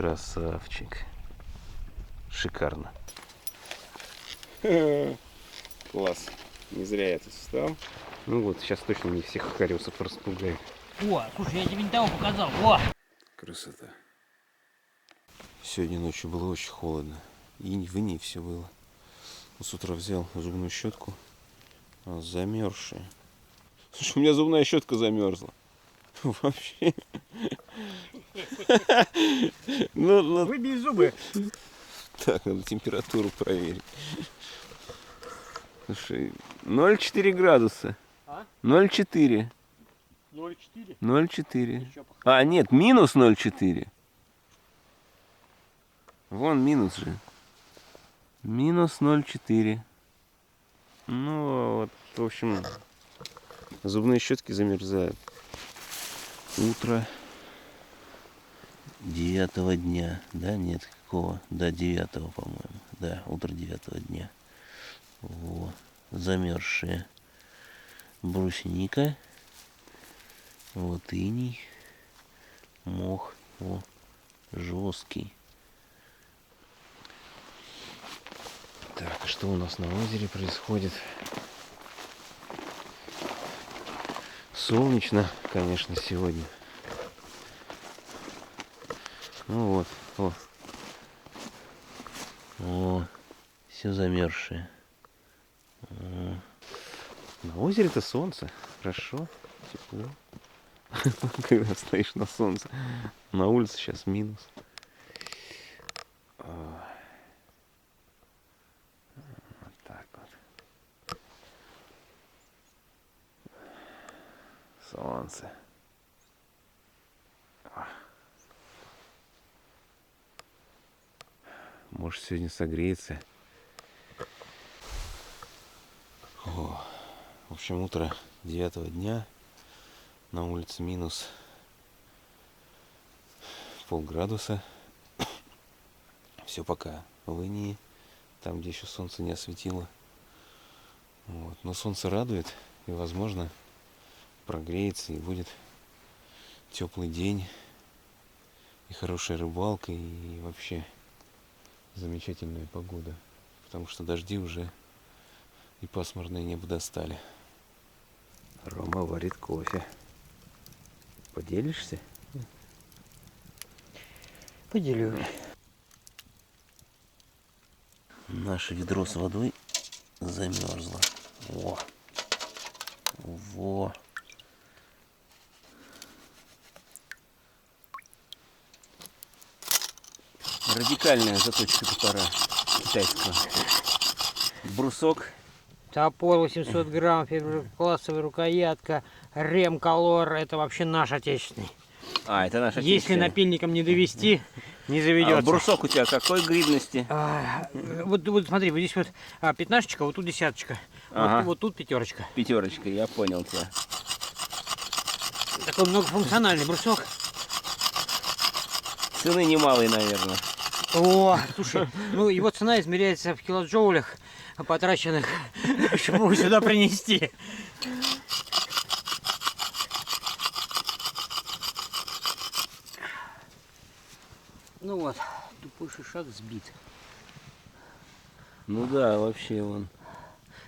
Красавчик. Шикарно. Класс. Не зря я тут встал. Ну вот, сейчас точно не всех хариусов распугаю. О, слушай, я тебе не того показал. О! Красота. Сегодня ночью было очень холодно. И в ней все было. С утра взял зубную щетку. Замерзшая. Слушай, у меня зубная щетка замерзла. Вообще. Выбей зубы. Так, надо температуру проверить. Слушай, 0,4 градуса. А? 0,4. 0,4? 0,4. А, нет, минус 0,4. Вон минус же. Минус 0,4. Ну, вот, в общем, зубные щетки замерзают. Утро 9-го дня. Да, нет, какого? Да, 9-го, по-моему. Да, утро 9-го дня. Во, замерзшая брусника. Вот иней. Мох. О, жесткий. Так, а что у нас на озере происходит? Солнечно, конечно, сегодня. Ну вот, о. О, все замерзшее. О. На озере-то солнце. Хорошо, тепло. Когда стоишь на солнце. На улице сейчас минус. Вот так вот. Солнце. Может, сегодня согреется. О, в общем, утро 9-го дня. На улице минус полградуса. Все пока в инии, там, где еще солнце не осветило. Вот. Но солнце радует, и, возможно, прогреется, и будет теплый день, и хорошая рыбалка, и вообще замечательная погода. Потому что дожди уже и пасмурное небо достали. Рома варит кофе. Поделишься? Поделю. Наше ведро с водой замерзло. Во. Во. Радикальная заточка топора китайского. Брусок. Топор 800 грамм, классовая рукоятка, ремколор. Это вообще наш отечественный. А, это наш Если отечественный. напильником не довести, не заведется. А брусок у тебя какой гридности? Вот смотри, вот здесь вот пятнашечка, вот тут десяточка. Ага. Вот тут пятерочка. Пятерочка, я понял тебя. Такой многофункциональный брусок. Цены немалые, наверное. О, слушай, ну его цена измеряется в килоджоулях, потраченных, чтобы его сюда принести. Ну вот, тупой шишак сбит. Ну да, вообще он.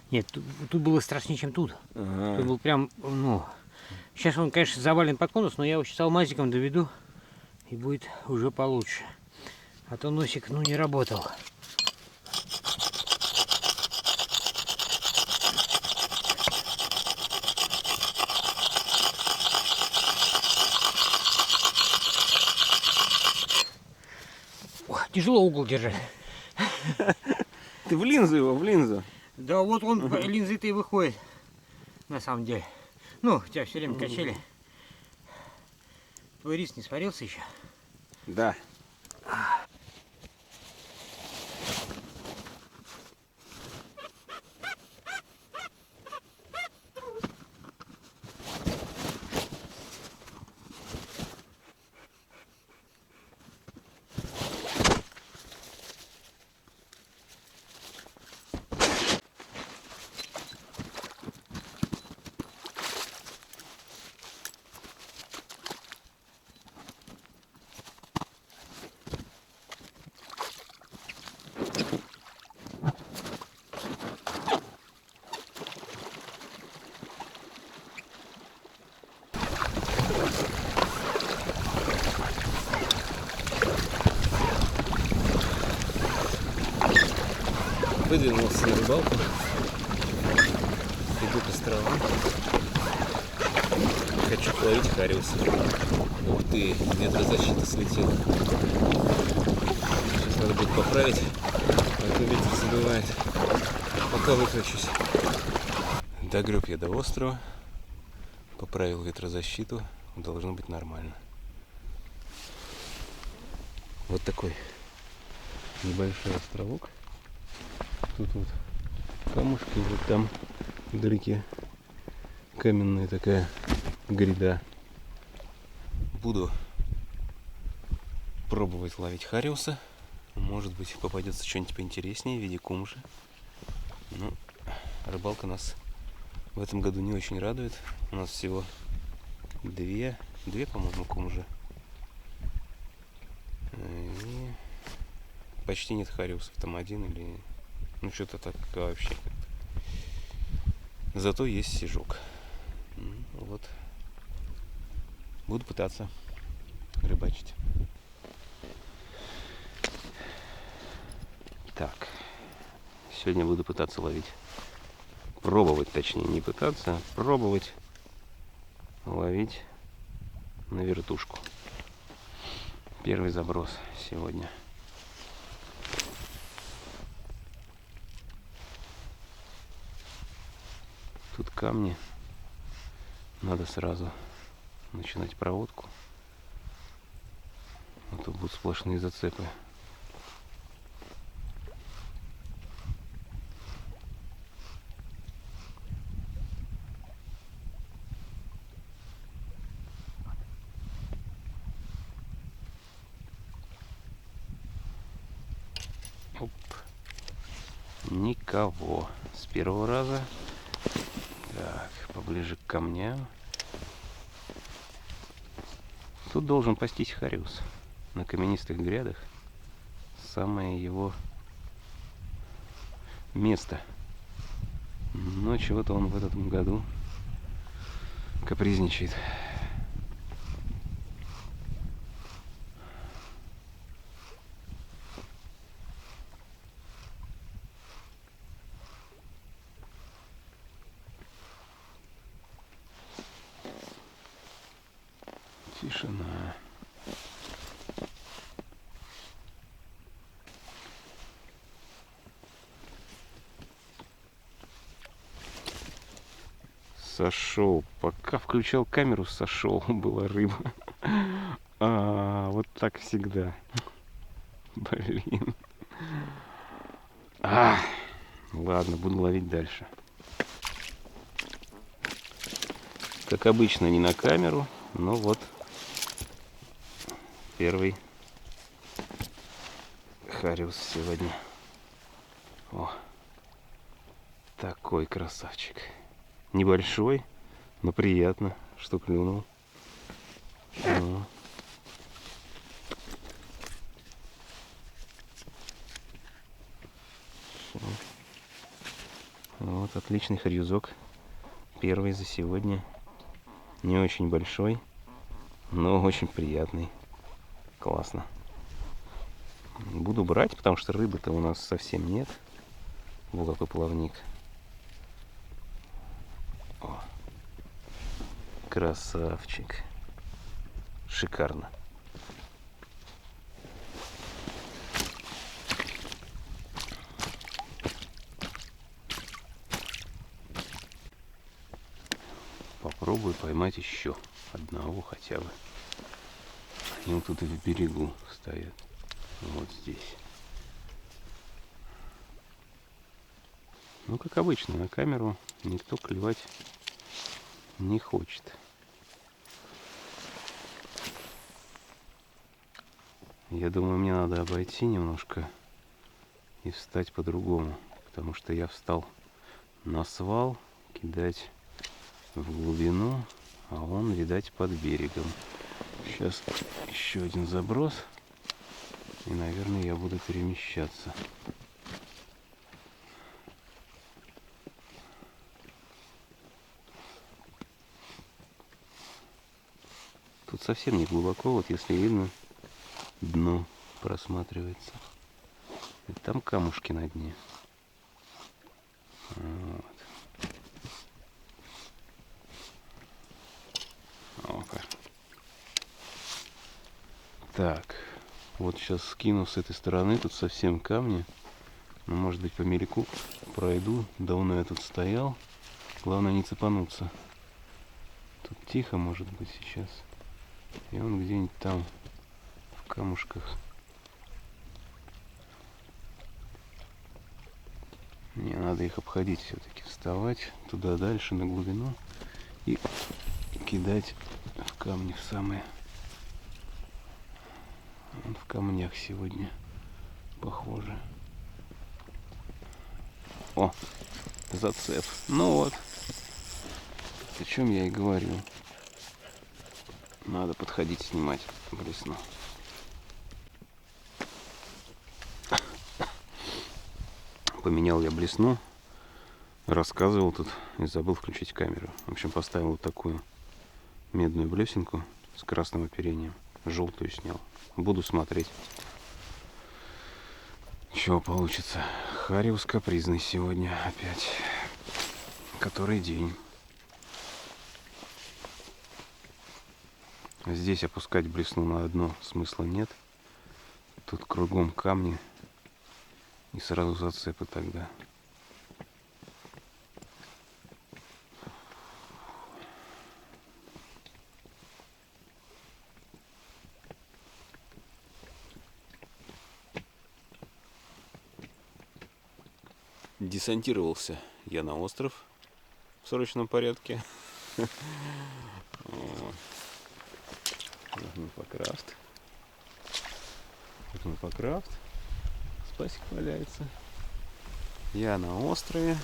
Нет, тут было страшнее, чем тут. Ага. Тут был прям, ну... Сейчас он, конечно, завален под конус, но я его сейчас алмазиком доведу, и будет уже получше. А то носик, ну, не работал. О, тяжело угол держать. Ты в линзу его, в линзу. Да вот он, линзы-то и выходит, на самом деле. Ну, тебя все время качели. Твой рис не сварился еще? Да. Выдвинулся на рыбалку. Иду по островам. Хочу половить хариуса. Ух ты, ветрозащита слетела. Сейчас надо будет поправить, а то ветер задувает. Пока выключусь. Догреб я до острова. Поправил ветрозащиту. Должно быть нормально. Вот такой небольшой островок. Тут вот камушки, вот там вдалеке каменная такая гряда. Буду пробовать ловить хариуса. Может быть, попадется что-нибудь поинтереснее в виде кумжи. Ну, рыбалка нас в этом году не очень радует. У нас всего две, по-моему, кумжи. И почти нет хариусов. Там один или... Ну, что-то так вообще. Зато есть сижок. Вот. Буду пытаться рыбачить. Так. Сегодня буду пытаться ловить. Пробовать, точнее, не пытаться, а пробовать ловить на вертушку. Первый заброс сегодня. Тут камни. Надо сразу начинать проводку. А то будут сплошные зацепы. Оп. Никого. С первого раза. Так, поближе к камням. Тут должен пастись хариус. На каменистых грядах самое его место. Но чего-то он в этом году капризничает. Тишина. Сошел. Пока включал камеру, сошел. Была рыба. Вот так всегда. Блин. Ладно, буду ловить дальше. Как обычно, не на камеру, но вот первый хариус сегодня. О, такой красавчик. Небольшой, но приятно, что клюнул. О. Вот, отличный харьюзок. Первый за сегодня. Не очень большой, но очень приятный. Классно. Буду брать, потому что рыбы-то у нас совсем нет. Вот какой плавник. О, красавчик. Шикарно. Попробую поймать еще одного хотя бы. Они вот тут и в берегу стоят. Вот здесь. Ну, как обычно, на камеру никто клевать не хочет. Я думаю, мне надо обойти немножко и встать по-другому. Потому что я встал на свал, кидать в глубину, а он, видать, под берегом. Сейчас еще один заброс. И, наверное, я буду перемещаться. Тут совсем не глубоко, вот если видно, дно просматривается. И там камушки на дне. Вот. Опа. Так, вот сейчас скину с этой стороны, тут совсем камни. Ну, может быть, по мельку пройду. Давно я тут стоял. Главное не цепануться. Тут тихо может быть сейчас. И он где-нибудь там в камушках. Не, надо их обходить все-таки. Вставать туда дальше на глубину и кидать в камни в самые. Он в камнях сегодня похоже. О, зацеп. Ну вот. О чем я и говорю. Надо подходить снимать блесну. Поменял я блесну. Рассказывал тут и забыл включить камеру. В общем, поставил вот такую медную блесенку с красным оперением. Желтую снял. Буду смотреть, чего получится. Хариус капризный сегодня опять. Который день. Здесь опускать блесну на дно смысла нет. Тут кругом камни. И сразу зацепы тогда. Десантировался я на остров в срочном порядке. Покрафт. Вот покрафт. Спасик валяется. Я на острове.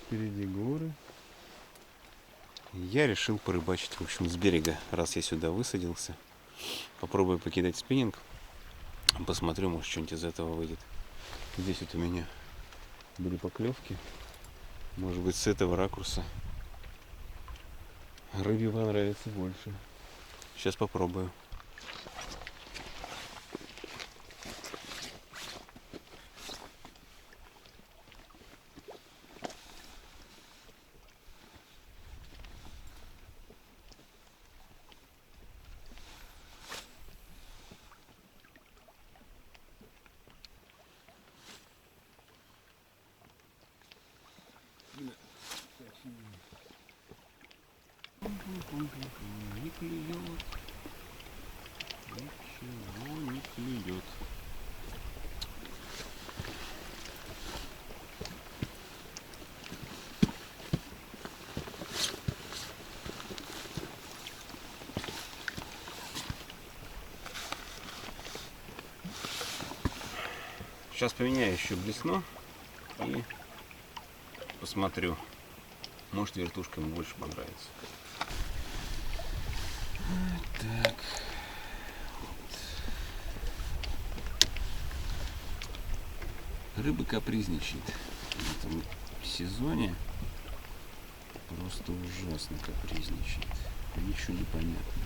Впереди горы. Я решил порыбачить, в общем, с берега, раз я сюда высадился. Попробую покидать спиннинг. Посмотрю, может, что-нибудь из этого выйдет. Здесь вот у меня были поклевки. Может быть, с этого ракурса рыбе понравится больше. Сейчас попробую. Не клюет. Ничего не клюет. Сейчас поменяю еще блесну и посмотрю. Может, вертушка ему больше понравится. Так. Рыба капризничает в этом сезоне. Просто ужасно капризничает. Ничего не понятно.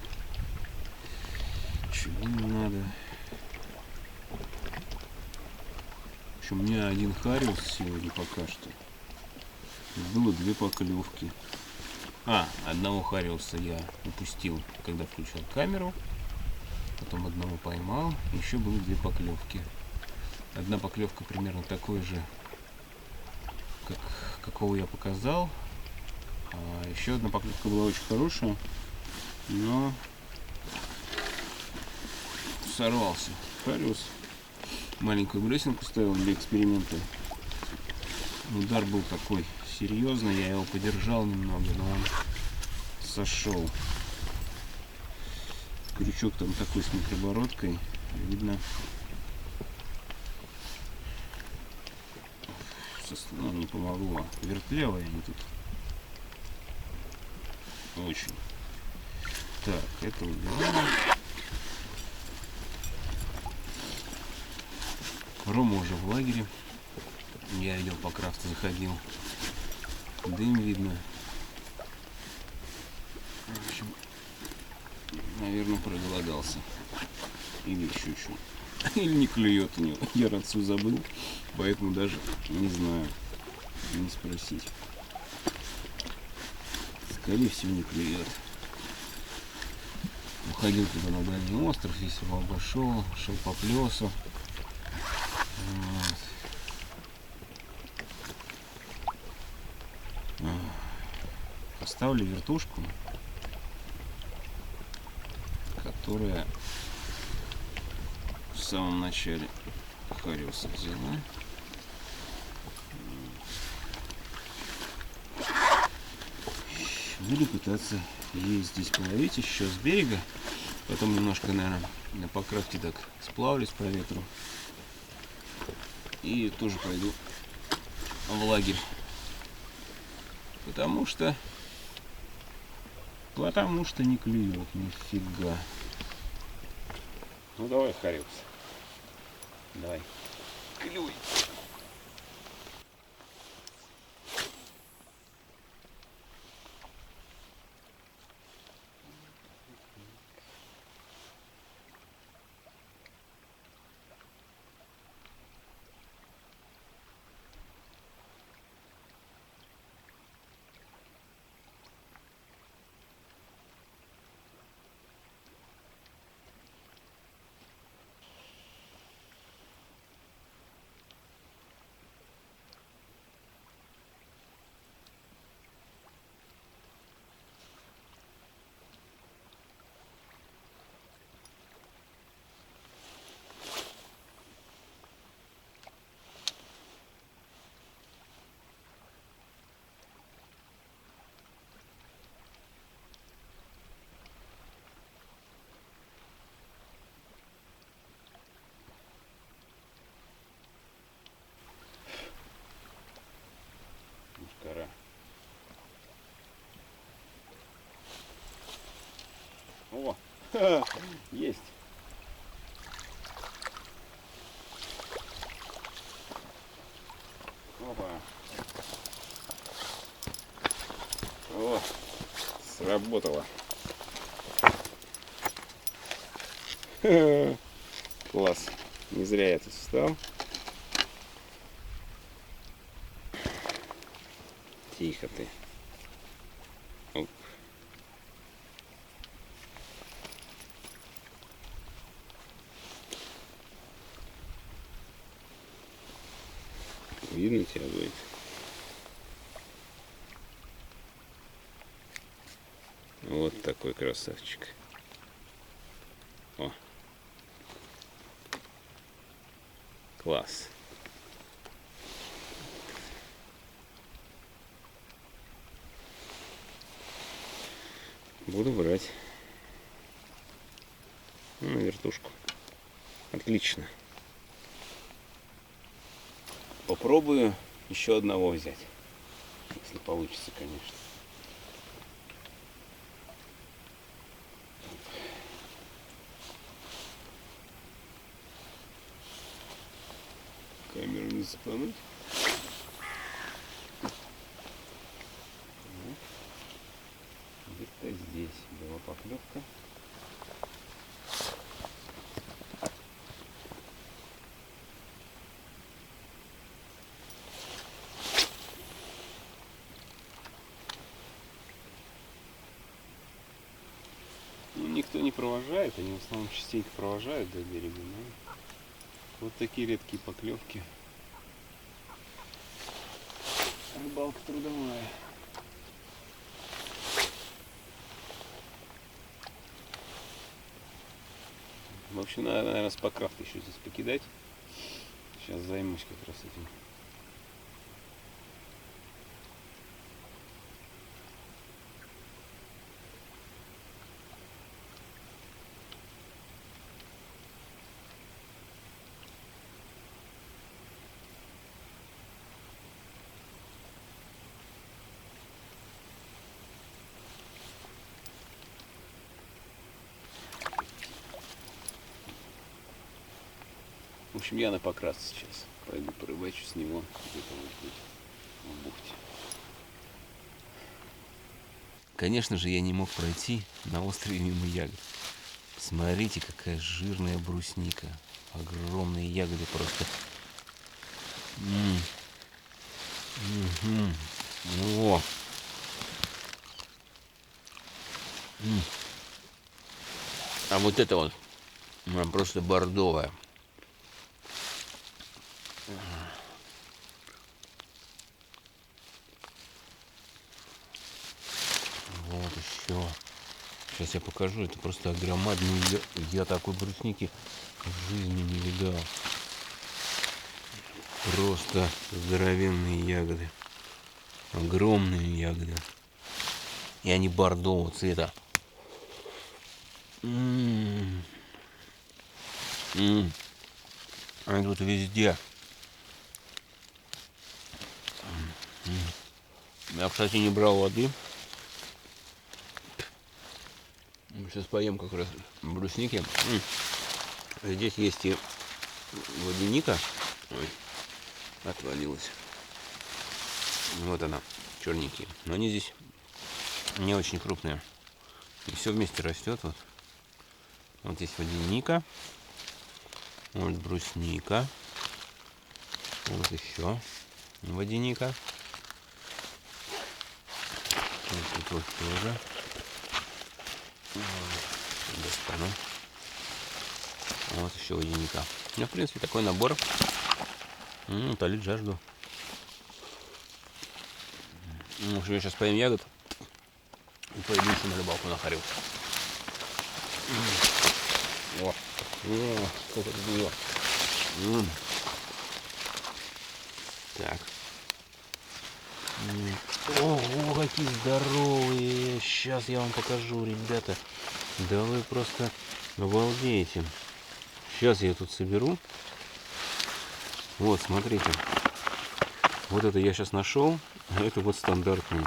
Чего ему надо? В общем, у меня один хариус сегодня пока что. Было 2 поклевки. Одного хариуса я упустил, когда включал камеру. Потом одного поймал. Еще было 2 поклевки. Одна поклевка примерно такой же, какого я показал. А еще одна поклевка была очень хорошая, но сорвался хариус. Маленькую блесенку ставил для эксперимента. Удар был такой серьезный, я его подержал немного, но он сошел. Крючок там такой с микробородкой, видно. Не помогло. Вертлявые они тут. Очень. Так, это убираем. Рома уже в лагере. Я видел, по крафту заходил. Дым видно. В общем, наверное, проголодался. Или еще что. Или не клюет у него. Я рацию забыл, поэтому даже не знаю. Не спросить. Скорее всего, не клюет. Уходил туда на дальний остров, весь его обошел, шел по плесу. Вот. Поставлю вертушку, которая в самом начале Хариуса взяла. Буду пытаться ей здесь половить еще с берега. Потом немножко, наверное, на покровке так сплавлюсь по ветру. И тоже пойду в лагерь. Потому что не клюет нифига. Ну давай, Хариус. Давай. Клюй. Мушкара. О, есть. Опа. О, сработало. Класс. Не зря я тут встал. Тихо ты. Оп. Видно тебя будет. Вот такой красавчик. О. Класс. Буду брать. Ну, на вертушку. Отлично. Попробую еще одного взять. Если получится, конечно. Камеру не запануть. Где-то здесь была поклевка. Ну, никто не провожает, они в основном частенько провожают до берега. Но вот такие редкие поклевки. Рыбалка трудовая. В общем, надо, наверное, спокрафт еще здесь покидать. Сейчас займусь как раз этим. В общем, я на покрас сейчас. Пойду порыбачу с него где-то вот тут, в бухте. Конечно же, я не мог пройти на острове мимо ягод. Смотрите, какая жирная брусника. Огромные ягоды просто. О. А вот это вот просто бордовая. Вот еще. Сейчас я покажу. Это просто громадный. Я такой брусники в жизни не видал. Просто здоровенные ягоды. Огромные ягоды. И они бордового цвета. Они тут везде. Я, кстати, не брал воды. Сейчас поем как раз брусники. Здесь есть и водяника. Ой, отвалилась. Вот она, черненькие. Но они здесь не очень крупные. И все вместе растет. Вот. Вот здесь водяника. Вот брусника. Вот еще водяника. Вот тут вот тоже. Достану. Вот еще водяника. Ну, в принципе, такой набор утолит жажду. Ну, я сейчас поем ягод и пойду еще на рыбалку на Харю. О, сколько тут было. Так. Ого, какие здоровые. Сейчас я вам покажу, ребята. Да вы просто обалдеете. Сейчас я тут соберу. Вот, смотрите. Вот это я сейчас нашел. А это вот стандартные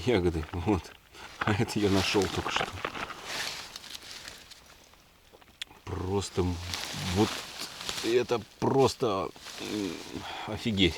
ягоды. Вот. А это я нашел только что. Просто вот это просто офигеть.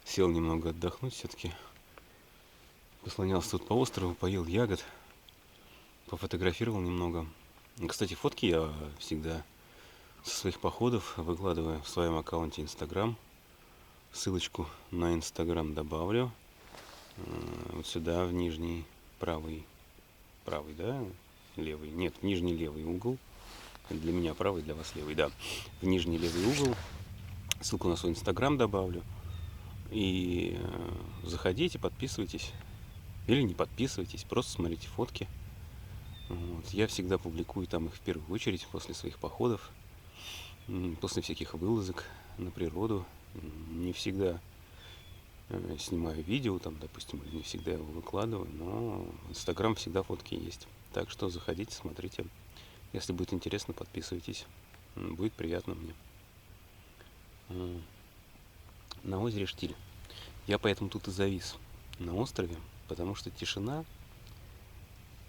Сел немного отдохнуть все-таки. Послонялся тут по острову, поел ягод, пофотографировал немного. Кстати, фотки я всегда со своих походов выкладываю в своем аккаунте Инстаграм. Ссылочку на Инстаграм добавлю. Вот сюда, в нижний правый, да? Левый? Нет, в нижний левый угол. Для меня правый, для вас левый, да. В нижний левый угол. Ссылку на свой Инстаграм добавлю. И заходите, подписывайтесь. Или не подписывайтесь, просто смотрите фотки. Вот. Я всегда публикую там их в первую очередь после своих походов, после всяких вылазок на природу. Не всегда снимаю видео, там, допустим, не всегда его выкладываю, но в Инстаграм всегда фотки есть. Так что заходите, смотрите. Если будет интересно, подписывайтесь. Будет приятно мне. На озере Штиль. Я поэтому тут и завис на острове, потому что тишина.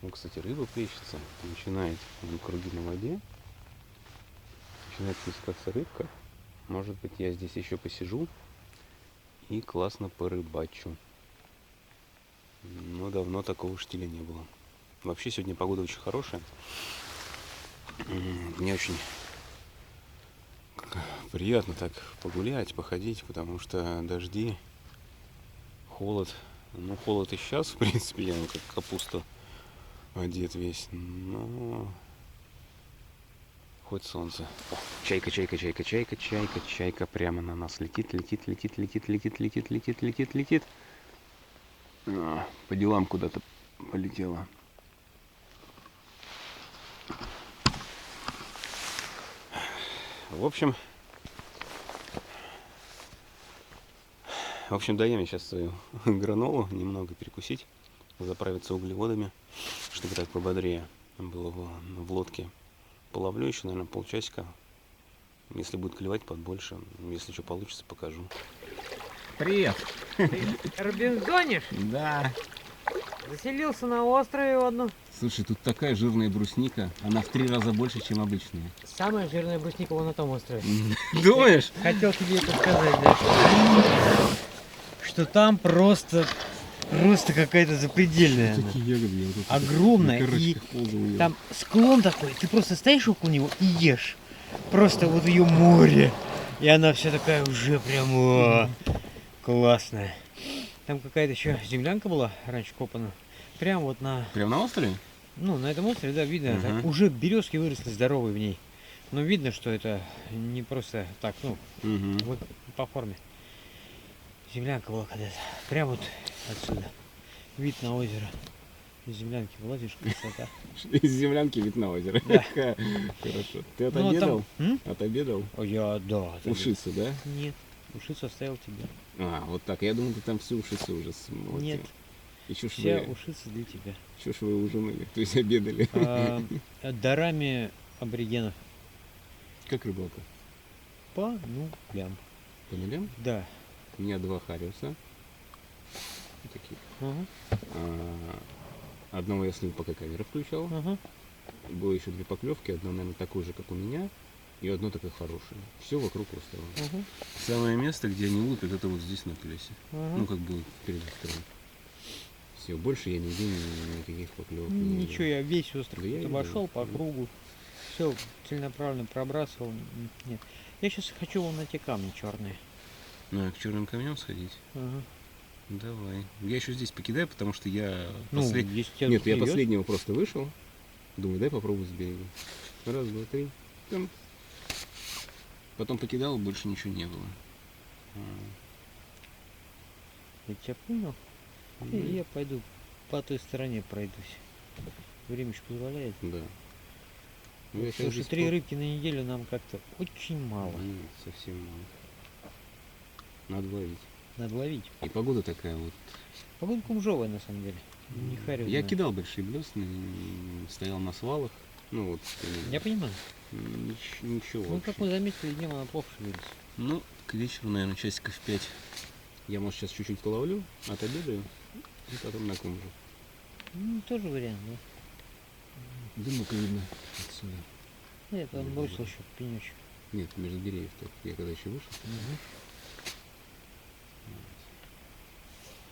Ну, кстати, рыба плещется, начинает круги на воде, начинает плескаться рыбка. Может быть, я здесь еще посижу и классно порыбачу. Но давно такого штиля не было. Вообще сегодня погода очень хорошая. Мне очень приятно так погулять, походить, потому что дожди, холод. Ну, холод и сейчас, в принципе, я как капуста одет весь, но хоть солнце. О, чайка, чайка, чайка, чайка, чайка, чайка прямо на нас летит, летит, летит, летит, летит, летит, летит, летит, летит. По делам куда-то полетела. В общем, В общем, доем я сейчас свою гранолу, немного перекусить, заправиться углеводами, чтобы так пободрее было в лодке. Половлю еще, наверное, полчасика. Если будет клевать, подбольше. Если что получится, покажу. Привет. Робинзонишь? Да. Заселился на острове в одну. Слушай, тут такая жирная брусника. Она в 3 раза больше, чем обычная. Самая жирная брусника вон на том острове. Думаешь? Хотел тебе это сказать, да. Что там просто какая-то запредельная. она. Такие ягоды. Я вот тут Огромная. на И карачках ползал, ел. там склон такой, ты просто стоишь около него и ешь. Просто вот ее море. И она вся такая уже прям классная. Там какая-то еще землянка была раньше копана. Прям вот на, Прям на острове? ну, на этом острове, да, видно, так, Ага. уже березки выросли здоровые в ней. Но видно, что это не просто так, ну, Угу. вот по форме. Землянка была когда-то. Прям вот отсюда. Вид на озеро. Из землянки вылазишь, красота. Из землянки вид на озеро. Да. Хорошо. Ты Ну, отобедал? там- Отобедал? О, я, да. отобедал. Ушицу, да? Нет, ушицу оставил тебе. А, вот так. Я думал, ты там всю ушицу уже смыл. Нет, И чё ж вся вы, ушица для тебя. чё ж вы ужинали? То есть обедали? Дарами аборигенов. Как рыбалка? По нулям. По нулям? Да. У меня 2 хариуса. Вот таких. Ага, Одного я слил, пока камера включал. ага. Было еще 2 поклевки. Одна, наверное, такой же, как у меня. И одно такое хорошее. Все вокруг острова. Ага, Самое место, где они лупят, это вот здесь на плесе. ага. Ну, как бы перед островом. Все, больше я нигде никаких поклевок не видел. Ничего, я весь остров Да я видел. обошел по кругу. Все целенаправленно пробрасывал. Нет. Я сейчас хочу вон на те камни черные. А, к черным камням сходить? Ага. Давай. Я еще здесь покидаю, потому что я Ну, если тебя Нет, я клюет. последнего просто вышел. Думаю, дай попробую с берега. Раз, два, три. Там. Потом покидал, больше ничего не было. Я тебя понял. И Ну, я пойду по той стороне пройдусь. Время еще позволяет. Да. Ну, я Потому сейчас что 3 рыбки на неделю нам как-то очень мало. Нет, совсем мало. Надо ловить. Надо ловить. И погода такая вот. Погода кумжовая на самом деле. Не харю. Я кидал большие блесны, стоял на свалах. Ну вот. Я понимаю. Ничего. Ну, как вообще. мы заметили, днем она плохо шевелится. Ну, к вечеру, наверное, часиков 5. Я, может, сейчас чуть-чуть половлю, отобедаю, и потом на кумжу. Ну, тоже вариант, да? Дымок видно отсюда. Нет, он бросил еще пенечек. Нет, между деревьев так. Я когда еще вышел.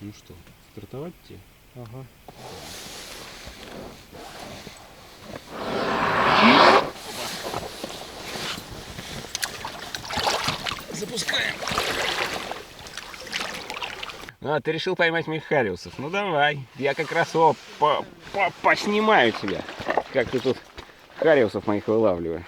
Ну что, стартовать тебе? Ага. Запускаем. А, ты решил поймать моих хариусов? Ну давай. Я как раз поснимаю тебя. Как ты тут хариусов моих вылавливаешь.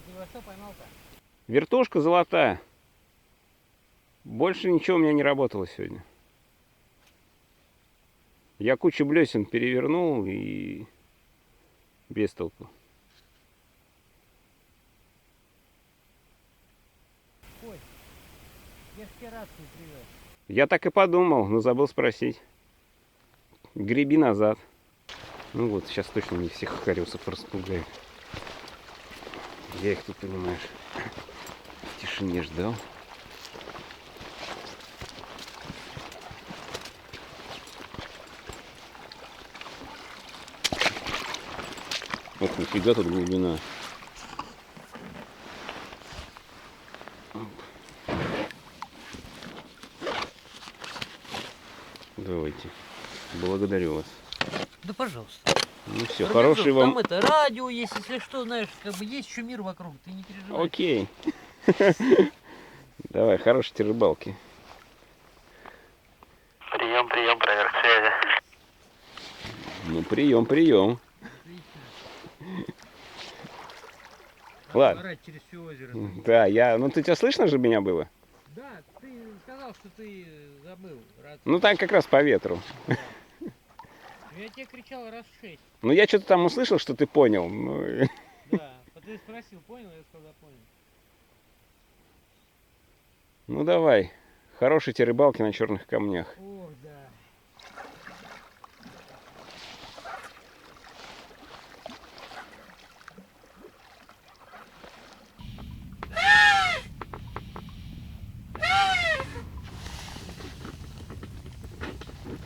Ты во что поймал-то? Вертушка золотая. Больше ничего у меня не работало сегодня. Я кучу блесен перевернул и без толку. Ой, я ж тебе рацию привез. Я так и подумал, но забыл спросить. Греби назад. Ну вот, сейчас точно не всех хариусов распугаю. Я их тут, понимаешь, в тишине ждал. Вот нифига тут глубина. Давайте. Благодарю вас. Да пожалуйста. Ну все, Робинзон, хороший вам... Там это радио есть, если что, знаешь, как бы есть еще мир вокруг, ты не переживай. Окей. Давай, хорошей тебе рыбалки. прием, прием. Отлично. Ладно. Орать через все озеро. Да, ну ты тебя слышно же меня было? Да, ты сказал, что ты забыл рацию. Ну так как раз по ветру. Да. Я тебе кричал раз 6. Ну я что-то там услышал, что ты понял. Ну, Да, ты спросил, понял? Я сказал, да, понял. ну давай. Хорошие те рыбалки на черных камнях. Ох, да.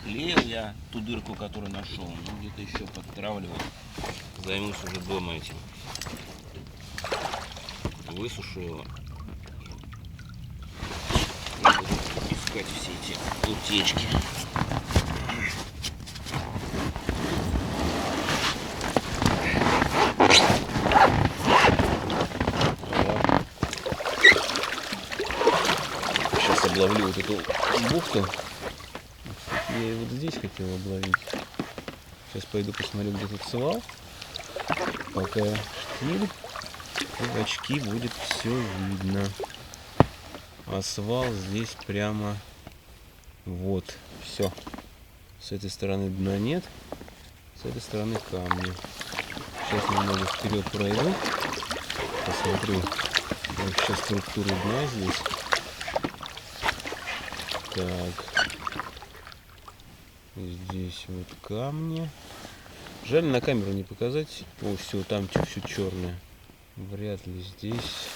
Клеил я ту дырку, которую нашел. Ну где-то еще подтравливал. Займусь уже дома этим. Высушу его. И буду искать все эти утечки. Сейчас обловлю вот эту бухту. Я и вот здесь хотел обловить. Сейчас пойду посмотрю, где тут свал. Пока штиль, в очки будет все видно. А свал здесь прямо вот. Все. С этой стороны дна нет. С этой стороны камни. Сейчас немного вперед пройду. Посмотрю вообще структуру дна здесь. Так. Здесь вот камни. Жаль на камеру не показать. О, все, там все черное. Вряд ли здесь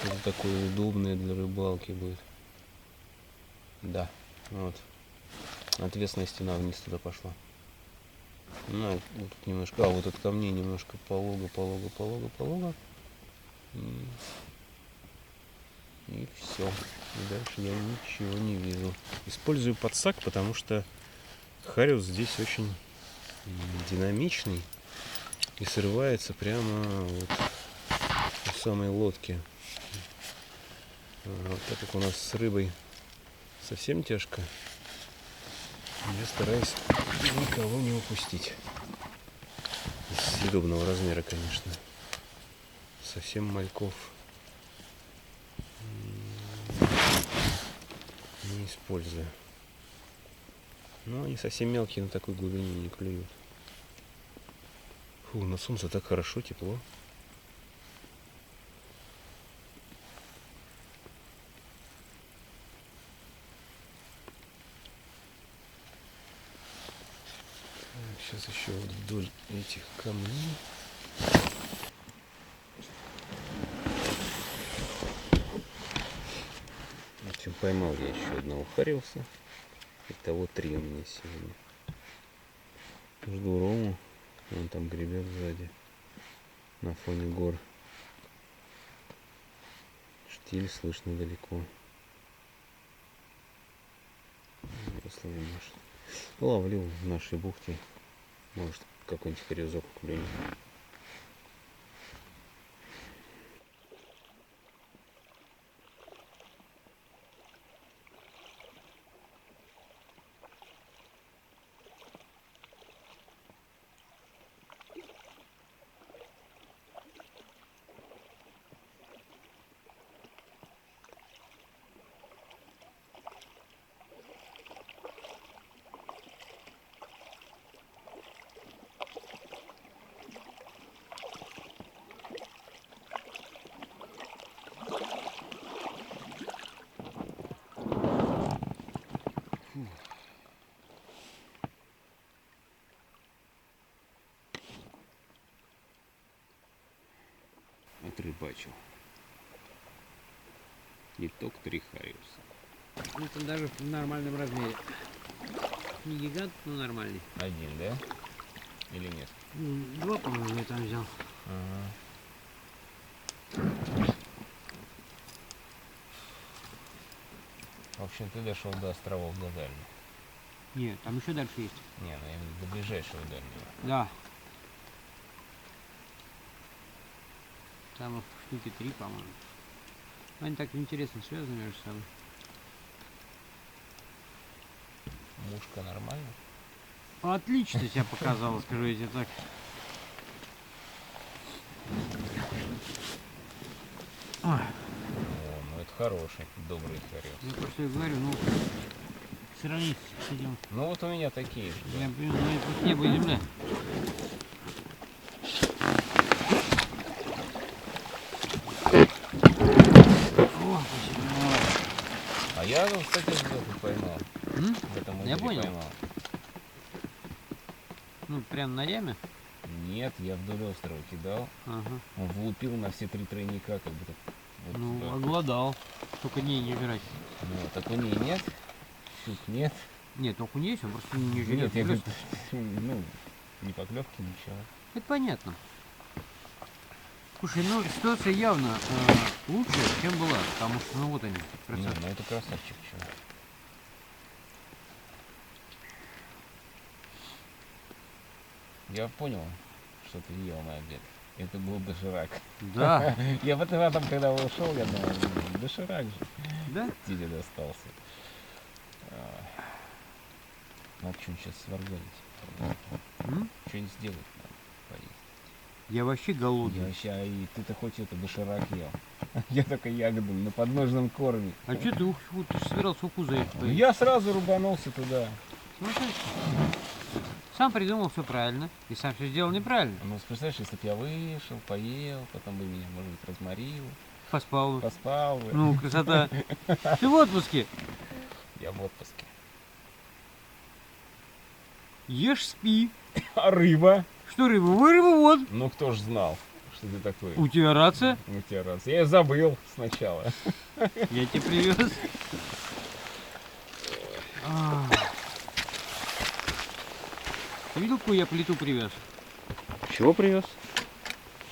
что-то такое удобное для рыбалки будет. Да, вот. Отвесная стена вниз туда пошла. Ну, вот тут немножко, вот от камней немножко полого. И все. Дальше я ничего не вижу. Использую подсак, потому что хариус здесь очень динамичный и срывается прямо вот у самой лодки. Вот так как у нас с рыбой совсем тяжко, я стараюсь никого не упустить. Из съедобного размера, конечно. Совсем мальков не использую. Но они совсем мелкие, на такой глубине не клюют. Фу, на солнце так хорошо, тепло. Так, сейчас еще вот вдоль этих камней. В общем, поймал я еще одного хариуса. Итого 3 у меня сегодня. Жду Рому. Он там гребет сзади. На фоне гор. Штиль слышно далеко. Веслами машет. Ловлю в нашей бухте. Может, какой-нибудь хариузок клюнет. Отрыбачил. Итог 3 хариуса. Это даже в нормальном размере. Не гигант, но нормальный. Один, да? Или нет? 2, по-моему, я там взял. Ага. В общем, ты дошел до островов, до дальних. Нет, там еще дальше есть. Не, ну именно до ближайшего дальнего. Да. Там их штуки 3, по-моему. Они так интересно связаны между собой. Мушка нормально? Отлично себя показала, скажу я тебе так. Ой, О, ну это хороший, добрый хорек. я просто и говорю, ну, сравнить с этим, Ну вот у меня такие же. я понимаю, ну, это небо и земля. О, спасибо. А я, кстати, где-то поймал. В этом Я озере понял. поймал. Ну, прям на яме? Нет, я вдоль острова кидал. Ага. Он влупил на все 3 тройника, как будто. Вот Ну, туда. обладал. Только не жрать. Ну, так окуней нет, щук нет. Нет, окунь есть, он просто не жрет. Нет, я говорю, ну, ни поклевки, ничего. Это понятно. Слушай, ну ситуация явно лучше, чем была, потому что, ну вот они, Не, красавцы. ну это красавчик, чё. Я понял, что ты ел на обед. Это был доширак. Да, Я в этот раз, когда ушел, я думал, доширак же да? тебе достался. Надо что-нибудь сейчас сварганить. Что-нибудь сделать надо. Поесть. Я вообще Я голодный. вообще, а и ты-то хоть это доширак ел. Я только ягоду на подножном корме. А что ты, ты же собирался уку заехать? Ну, я сразу рубанулся туда. Сумасшедший. Сам придумал все правильно, и сам все сделал неправильно. Ну, представляешь, если бы я вышел, поел, потом бы меня, может быть, разморил, Поспал бы. поспал бы. Ну, красота. Ты в отпуске. Я в отпуске. Ешь, спи. А рыба? Что рыба? Вы рыба вот. Ну, кто ж знал, что ты такой. У тебя рация. У тебя раз. Я её забыл сначала. Я тебе привез. Ты видел, какую я плиту привез? Чего привез?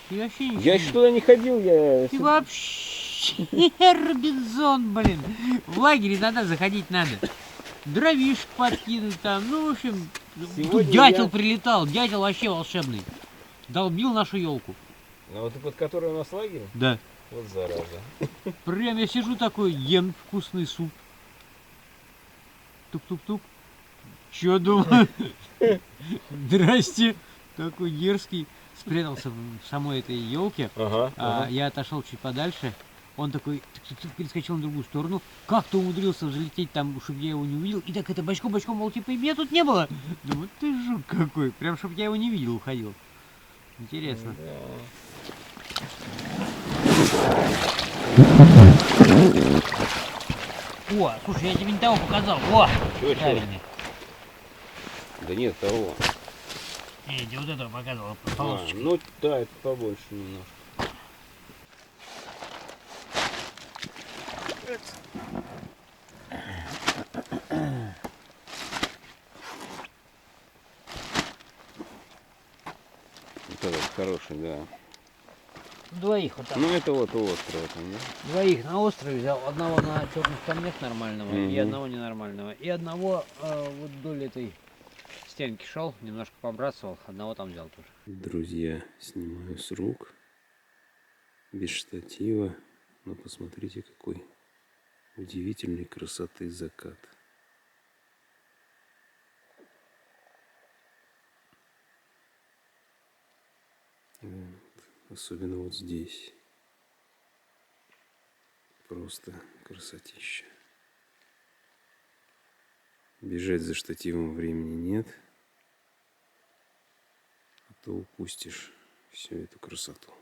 Ты вообще ничего Я не еще туда не ходил, я... Ты вообще Робинзон, блин. В лагере иногда заходить надо. Дровишек подкинуть там. Ну, в общем, Сегодня тут дятел я- прилетал. Дятел вообще волшебный. Долбил нашу елку. Ну, вот под которой у нас лагерь? Да. Вот зараза. Прям я сижу такой, ем вкусный суп. Тук-тук-тук. Чё думаю? Здрасте. Такой дерзкий. Спрятался в самой этой елке. Ага. Я отошел чуть подальше. Он такой перескочил на другую сторону. Как-то умудрился взлететь там, чтобы я его не увидел. И так это бочком, мол, типа, и меня тут не было. Думаю, ты жук какой. Прям, чтобы я его не видел, уходил. Интересно. О, слушай, я тебе не того показал. О, Чего? правильный. Да нет, того. Я тебе вот этого показывал. Ну да, это побольше немножко. Вот этот хороший, да. Двоих вот так. Ну это вот у острова там, да? Двоих на острове взял. Одного на черных камнях нормального и Мгм. одного ненормального. И одного вот вдоль этой стенки шел, немножко побрасывал. Одного там взял тоже. Друзья, снимаю с рук, без штатива, но посмотрите, какой удивительной красоты закат. Вот. Особенно вот здесь. Просто красотища. Бежать за штативом времени нет, а то упустишь всю эту красоту.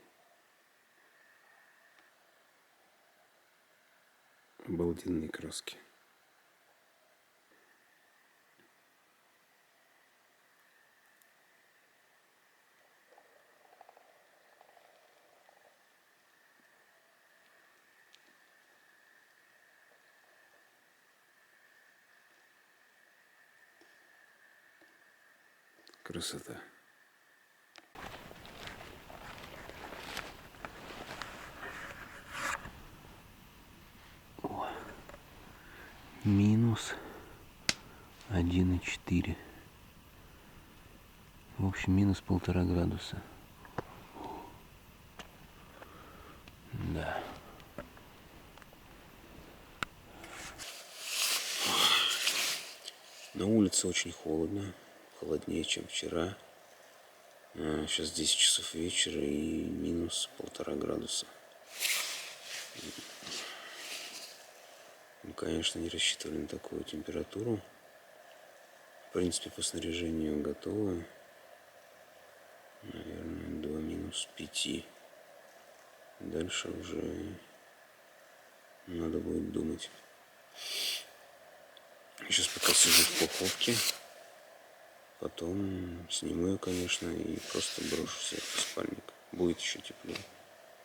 Обалденные краски. Красота. О, минус 1,4. В общем, минус 1,5 градуса. Да. На улице очень холодно. похолоднее, чем вчера. Сейчас 10 часов вечера и минус 1,5 градуса. Мы, конечно, не рассчитывали на такую температуру. В принципе, по снаряжению готовы. Наверное, до минус 5. Дальше уже надо будет думать. Сейчас пока сижу в пуховке. Потом сниму ее, конечно, и просто брошу себе в спальник. Будет еще теплее.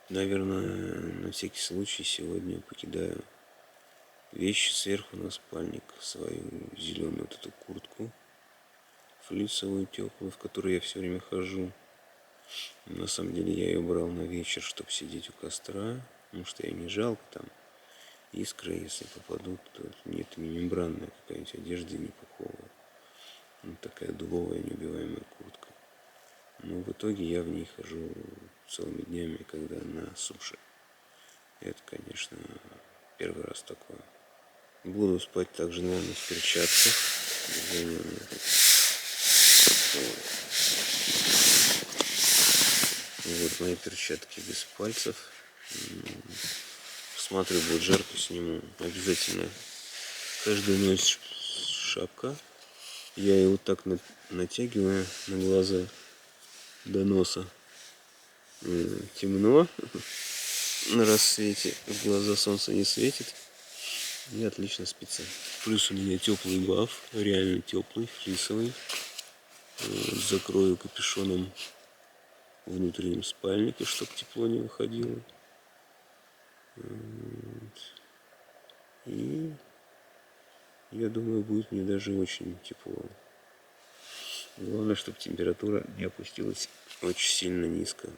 Наверное, на всякий случай сегодня покидаю вещи сверху на спальник. Свою зеленую вот эту куртку флисовую теплую, в которой я все время хожу. На самом деле я ее брал на вечер, чтобы сидеть у костра. Потому что я не жалко, там искры, если попадут, то нет, не мембранная какая-нибудь одежда, не пуховая. Вот такая дубовая неубиваемая куртка. Но в итоге я в ней хожу целыми днями, когда на суше. Это, конечно, первый раз такое. Буду спать также, наверное, в перчатках. Вот мои перчатки без пальцев. Смотрю, будет жарко, сниму. Обязательно. Каждую ночь шапка. Я ее вот так натягиваю на глаза до носа. Темно. На рассвете в глаза солнце не светит. И отлично спится. Плюс у меня теплый баф. Реально теплый, флисовый. Закрою капюшоном внутреннем спальнике, чтобы тепло не выходило. И я думаю, будет мне даже очень тепло. Главное, чтобы температура не опустилась очень сильно низко.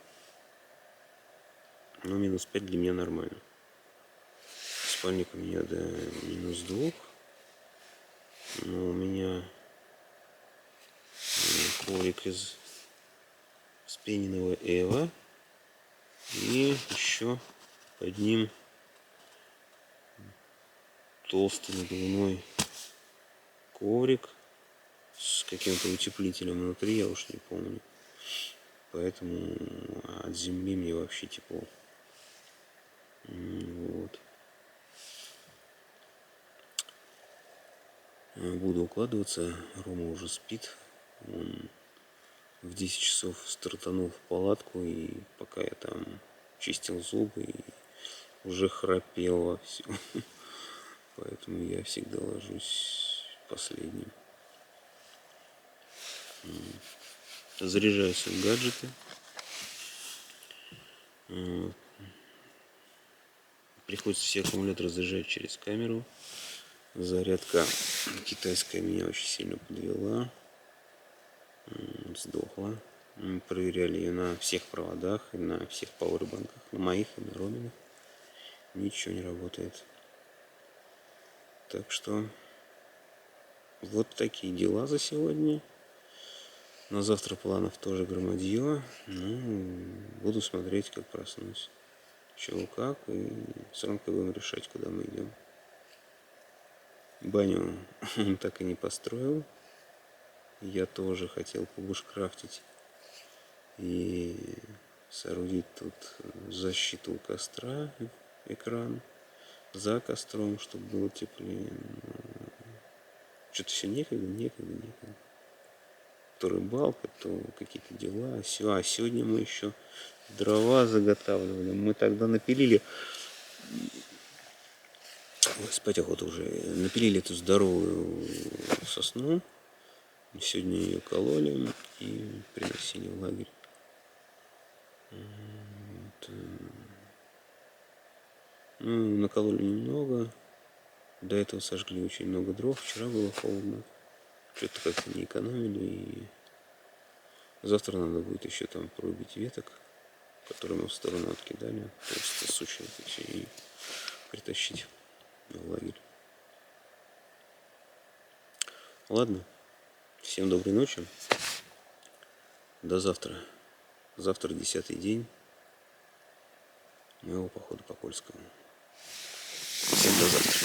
Но минус 5 для меня нормально. Спальник у меня до минус 2. Но у меня коврик из вспененного эва. И еще под ним толстый надувной коврик с каким-то утеплителем внутри, я уж не помню. Поэтому от земли мне вообще тепло. Вот. Буду укладываться. Рома уже спит. Он в 10 часов стартанул в палатку, и пока я там чистил зубы, и уже храпел вовсю. Поэтому я всегда ложусь последним. Заряжаю свои гаджеты. Приходится все аккумуляторы заряжать через камеру. Зарядка китайская меня очень сильно подвела. Сдохла. Мы проверяли ее на всех проводах, и на всех пауэрбанках, на моих и на Роминых. Ничего не работает. Так что вот такие дела за сегодня. На завтра планов тоже громадье. Ну, буду смотреть, как проснусь. Чего как, и с Ромкой будем решать, куда мы идем. Баню он так и не построил. Я тоже хотел побушкрафтить и соорудить тут защиту у костра, экран за костром, чтобы было теплее. Что-то все некогда. То рыбалка, то какие-то дела. А сегодня мы еще дрова заготавливали. Мы тогда напилили. Ой, спать охота уже. Напилили эту здоровую сосну. Сегодня ее кололи и приносили в лагерь. Вот. Ну, накололи немного. До этого сожгли очень много дров. Вчера было холодно. Что-то как-то не экономили. И завтра надо будет еще там порубить веток, которые мы в сторону откидали. Просто сучья все и притащить в лагерь. Ладно. Всем доброй ночи. До завтра. Завтра 10-й день моего похода по Кольскому. Всем до завтра.